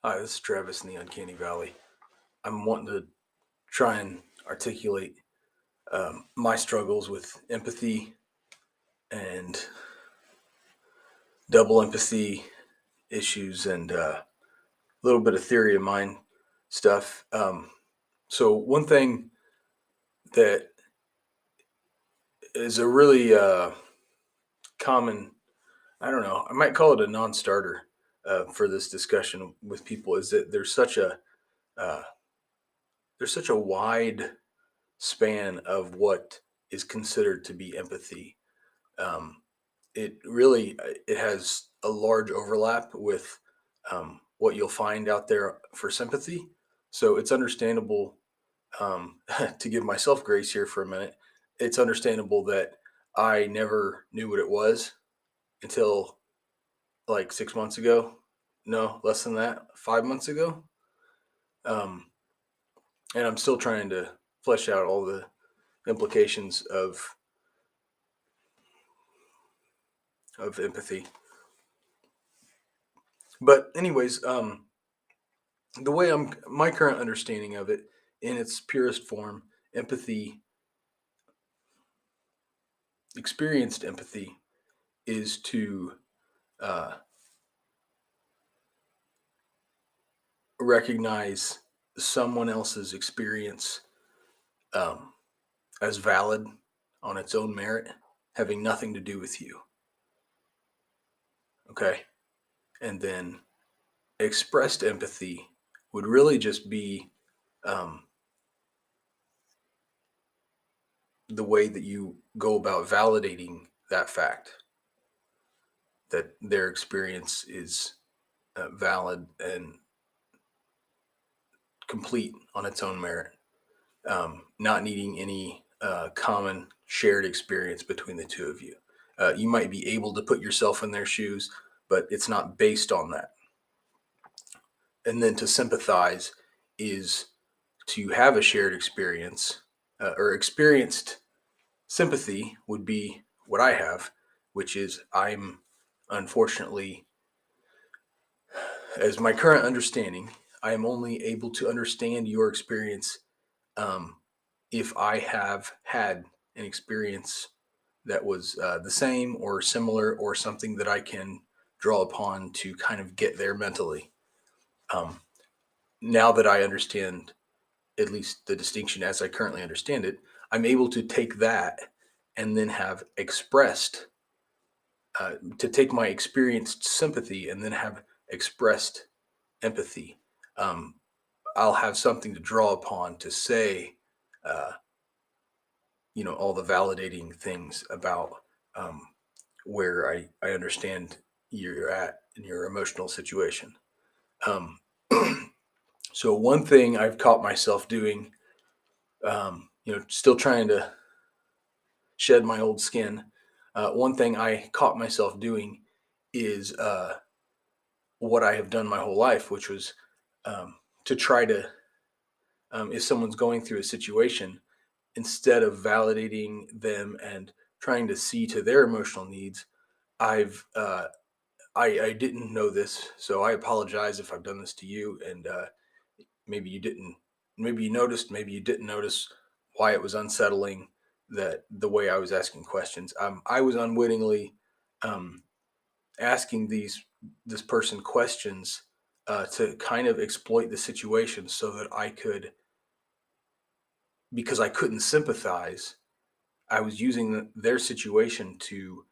Hi, this is Travis in the Uncanny Valley. I'm wanting to try and articulate my struggles with empathy and double empathy issues and a little bit of theory of mind stuff. So, one thing that is a really common, I don't know, I might call it a non starter for this discussion with people is that uh, there's such a wide span of what is considered to be empathy. Um, it has a large overlap with what you'll find out there for sympathy. So it's understandable to give myself grace here for a minute. It's understandable that I never knew what it was until like 6 months ago. No, less than that, 5 months ago. Um, and I'm still trying to flesh out all the implications of empathy. But anyways, the way my current understanding of it in its purest form, empathy, experienced empathy, is to uh, recognize someone else's experience um, as valid on its own merit, having nothing to do with you. Okay. And then expressed empathy would really just be um, the way that you go about validating that fact that their experience is valid and complete on its own merit, not needing any common shared experience between the two of you. You might be able to put yourself in their shoes, but it's not based on that. And then to sympathize is to have a shared experience or experienced sympathy would be what I have, which is I'm unfortunately, as my current understanding, I am only able to understand your experience um, if I have had an experience that was the same or similar or something that I can draw upon to kind of get there mentally. Um, Now that I understand at least the distinction as I currently understand it, I'm able to take that and then have expressed, to take my experienced sympathy and then have expressed empathy. Um, I'll have something to draw upon to say, uh, all the validating things about um, where I understand you're at in your emotional situation. Um, so one thing I've caught myself doing, still trying to shed my old skin. One thing I caught myself doing is what I have done my whole life, which was to try to, if someone's going through a situation, instead of validating them and trying to see to their emotional needs, I've I didn't know this, so I apologize if I've done this to you, and maybe you didn't, maybe you noticed, maybe you didn't notice why it was unsettling that the way I was asking questions. I was unwittingly um, asking this person questions to kind of exploit the situation so that I could, because I couldn't sympathize, I was using their situation to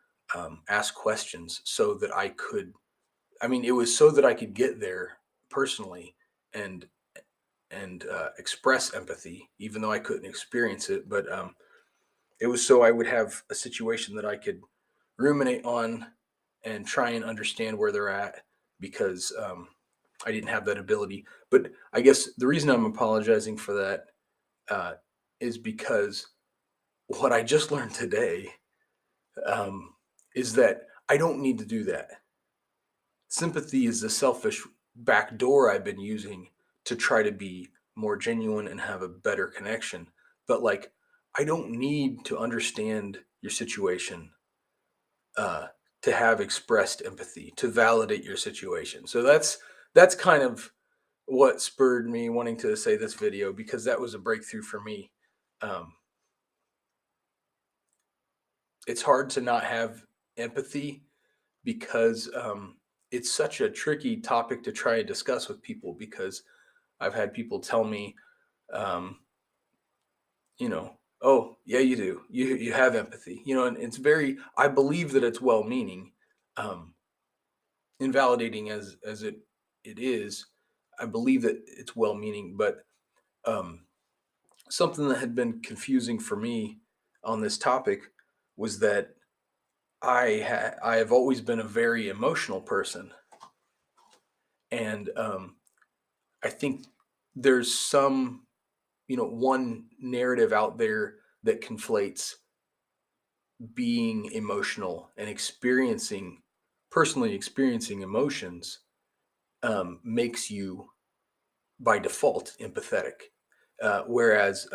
ask questions so that I could. I mean, it was so that I could get there personally and express empathy, even though I couldn't experience it. But it was so I would have a situation that I could ruminate on and try and understand where they're at because I didn't have that ability. But I guess the reason I'm apologizing for that uh, is because what I just learned today um, is that I don't need to do that. Sympathy is the selfish back door I've been using to try to be more genuine and have a better connection. But like, I don't need to understand your situation uh, to have expressed empathy to validate your situation. So that's kind of what spurred me wanting to say this video, because that was a breakthrough for me. Um, it's hard to not have empathy because it's such a tricky topic to try and discuss with people, because I've had people tell me, um, oh yeah, you do. You have empathy, and it's very. I believe that it's well meaning, um, invalidating as it is. I believe that it's well meaning, but um, something that had been confusing for me on this topic was that I have always been a very emotional person, and I think there's some one narrative out there that conflates being emotional and personally experiencing emotions, makes you by default empathetic, whereas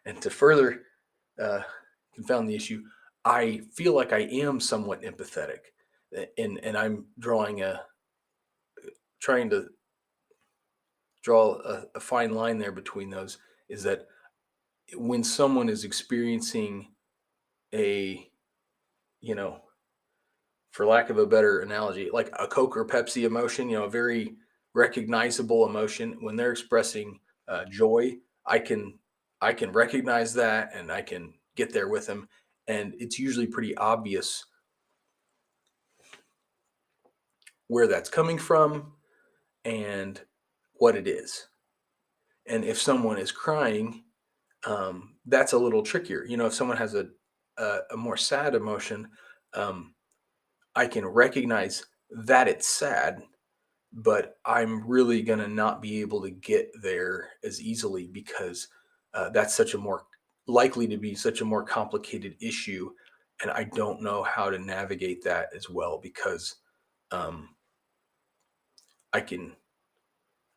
and to further uh, confound the issue, I feel like I am somewhat empathetic, and I'm trying to draw a fine line there between those. Is that when someone is experiencing a, you know, for lack of a better analogy, like a Coke or Pepsi emotion, a very recognizable emotion, when they're expressing joy, I can I can recognize that, and I can get there with them, and it's usually pretty obvious where that's coming from and what it is. And if someone is crying, that's a little trickier. If someone has a more sad emotion, um, I can recognize that it's sad, but I'm really going to not be able to get there as easily, because that's such a more likely to be such a more complicated issue. And I don't know how to navigate that as well, because um, I can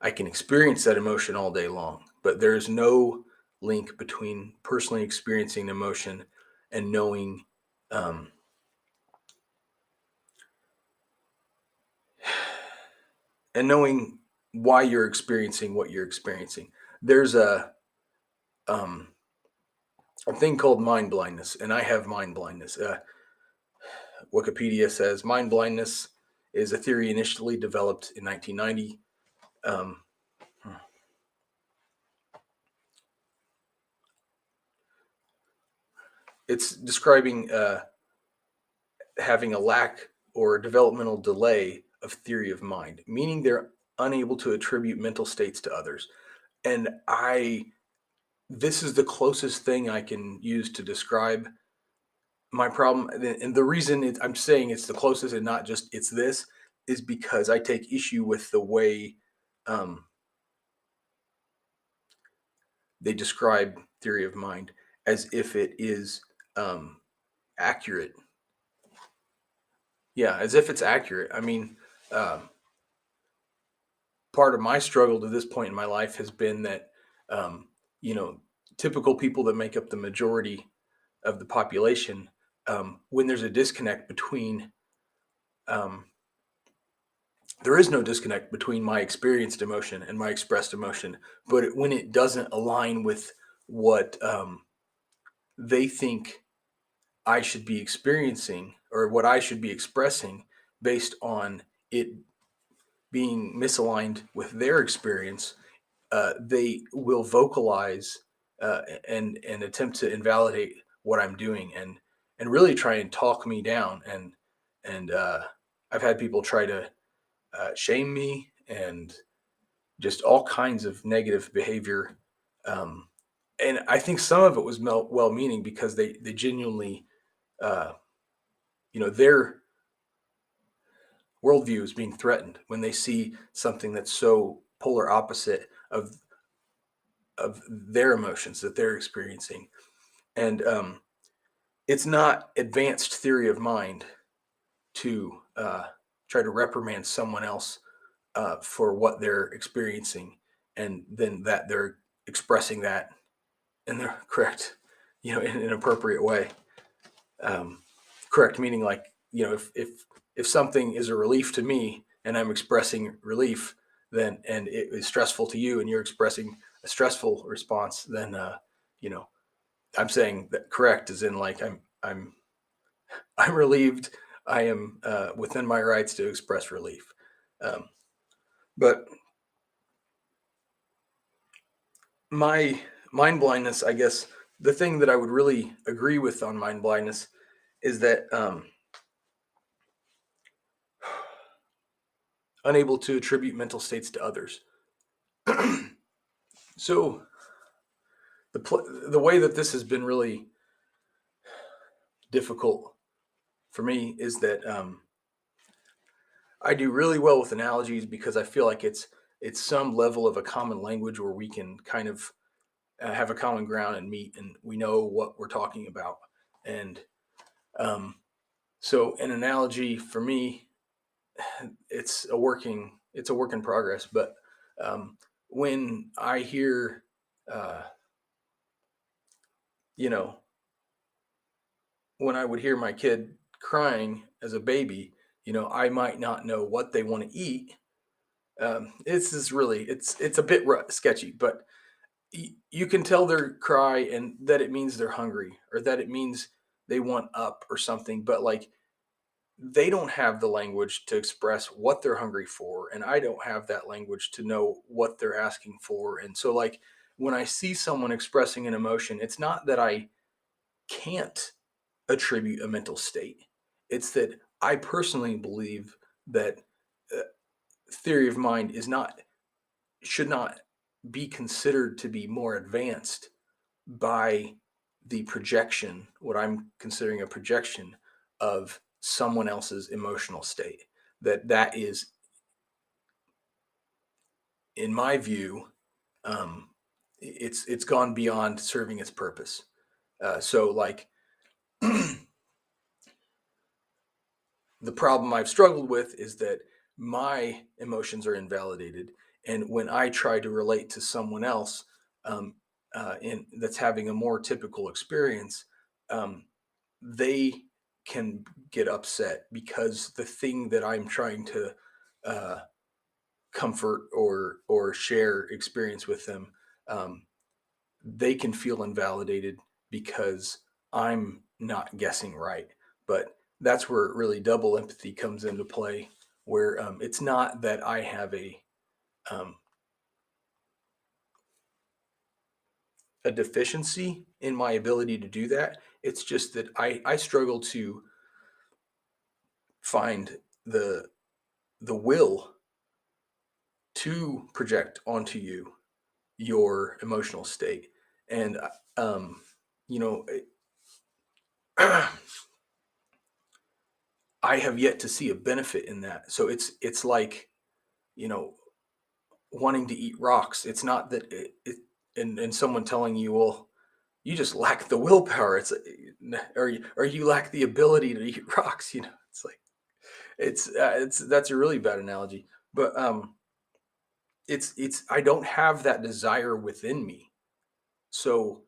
I can experience that emotion all day long, but there's no link between personally experiencing emotion and um, knowing why you're experiencing what you're experiencing. There's um, a thing called mind blindness, and I have mind blindness. Wikipedia says mind blindness is a theory initially developed in 1990. Um, it's describing having a lack or developmental delay of theory of mind, meaning they're unable to attribute mental states to others. And this is the closest thing I can use to describe my problem. And the reason I'm saying it's the closest and not just it's this is because I take issue with the way um, they describe theory of mind as if it is um, accurate. Yeah, as if it's accurate. I mean, um, part of my struggle to this point in my life has been that, um, you know, typical people that make up the majority of the population, when there's a disconnect between, um, there is no disconnect between my experienced emotion and my expressed emotion, but when it doesn't align with what they think I should be experiencing or what I should be expressing based on it being misaligned with their experience, they will vocalize and attempt to invalidate what I'm doing, and really try and talk me down, and I've had people try to shame me and just all kinds of negative behavior, um, and I think some of it was well-meaning, because they genuinely, uh, their worldview is being threatened when they see something that's so polar opposite of their emotions that they're experiencing. And it's not advanced theory of mind to try to reprimand someone else for what they're experiencing, and then that they're expressing that in the correct, in an appropriate way. Um, Correct meaning, like, if something is a relief to me and I'm expressing relief, then, and it is stressful to you, and you're expressing a stressful response, then you know, I'm saying that correct is in like I'm relieved. I am within my rights to express relief. Um, but my mind blindness, I guess, the thing that I would really agree with on mind blindness is that unable to attribute mental states to others. So the way that this has been really difficult for me is that I do really well with analogies because I feel like it's some level of a common language where we can kind of have a common ground and meet, and we know what we're talking about. And um, so, an analogy for me, it's a work in progress. But um, when I hear, uh, you know, when I would hear my kid crying as a baby, I might not know what they want to eat. This is really it's a bit sketchy, but you can tell their cry and that it means they're hungry or that it means they want up or something. But like they don't have the language to express what they're hungry for, and I don't have that language to know what they're asking for. And so, like when I see someone expressing an emotion, it's not that I can't attribute a mental state. It's that I personally believe that uh, theory of mind is not should not be considered to be more advanced by the projection, what I'm considering a projection of someone else's emotional state. That is, in my view, um, it's gone beyond serving its purpose. So, like the problem I've struggled with is that my emotions are invalidated, and when I try to relate to someone else in that's having a more typical experience, um, they can get upset because the thing that I'm trying to uh, comfort or share experience with them, um, they can feel invalidated because I'm not guessing right. But that's where really double empathy comes into play, where it's not that I have um, a deficiency in my ability to do that. It's just that I struggle to find the the will to project onto you your emotional state. And you know I have yet to see a benefit in that. So it's like, you know, wanting to eat rocks. It's not that and someone telling you, well, you just lack the willpower. Or you lack the ability to eat rocks. It's like it's that's a really bad analogy. But it's I don't have that desire within me. So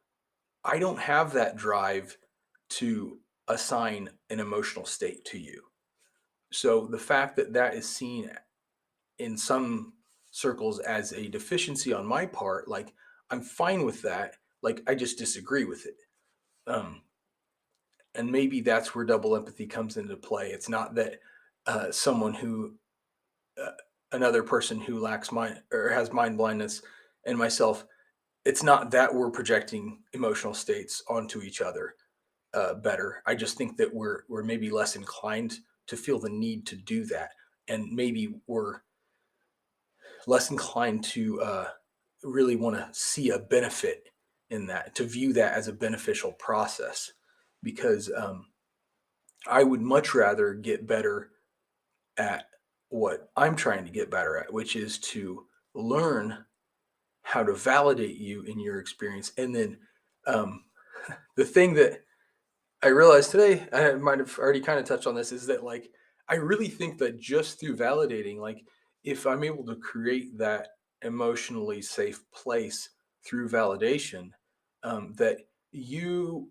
I don't have that drive to assign an emotional state to you. So the fact that that is seen in some circles as a deficiency on my part, like I'm fine with that. Like I just disagree with it. Um, and maybe that's where double empathy comes into play. It's not that someone who, uh, another person who lacks mind or has mind blindness and myself, it's not that we're projecting emotional states onto each other better. I just think that we're maybe less inclined to feel the need to do that, and maybe we're less inclined to really want to see a benefit in that, to view that as a beneficial process, because I would much rather get better at what I'm trying to get better at, which is to learn how to validate you in your experience, and then um, the thing that I realized today, I might have already kind of touched on this, is that like I really think that just through validating, like if I'm able to create that emotionally safe place through validation, that you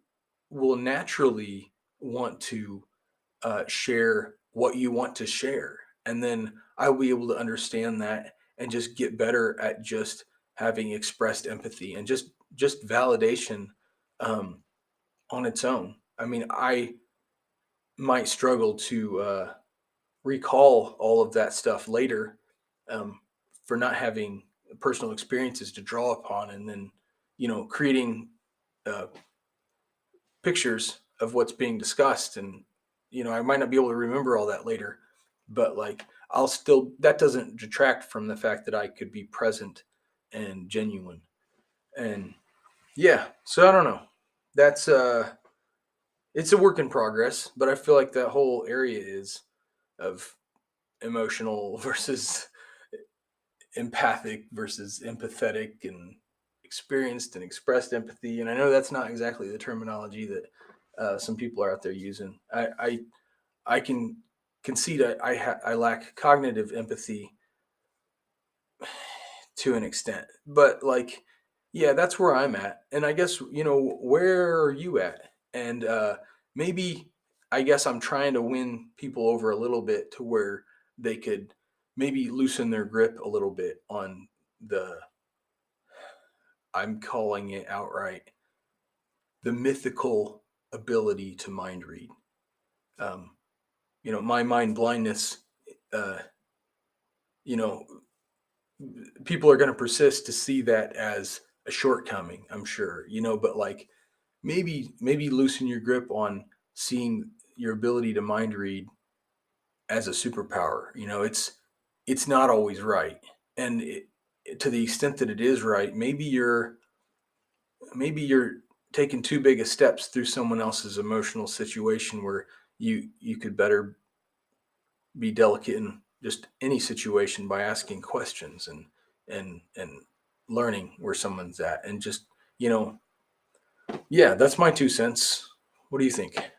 will naturally want to share what you want to share, and then I'll be able to understand that, and just get better at just having expressed empathy and just validation um, on its own. I mean, I might struggle to recall all of that stuff later, um, for not having personal experiences to draw upon, and then creating uh, pictures of what's being discussed, and I might not be able to remember all that later, but like I'll still, that doesn't detract from the fact that I could be present and genuine. And yeah, so I don't know, that's it's a work in progress, but I feel like that whole area is of emotional versus empathic versus empathetic, and experienced and expressed empathy. And I know that's not exactly the terminology that some people are out there using. I can concede I lack cognitive empathy to an extent, but like, yeah, that's where I'm at. And I guess, where are you at? And maybe, I guess I'm trying to win people over a little bit to where they could maybe loosen their grip a little bit on the, I'm calling it outright, the mythical ability to mind read. Um, my mind blindness, uh, you know, people are going to persist to see that as a shortcoming, I'm sure, but like, maybe loosen your grip on seeing your ability to mind read as a superpower. It's not always right. And to the extent that it is right, maybe you're taking too big of steps through someone else's emotional situation, where you could better be delicate in just any situation by asking questions, and learning where someone's at, and just, yeah, that's my 2 cents. What do you think?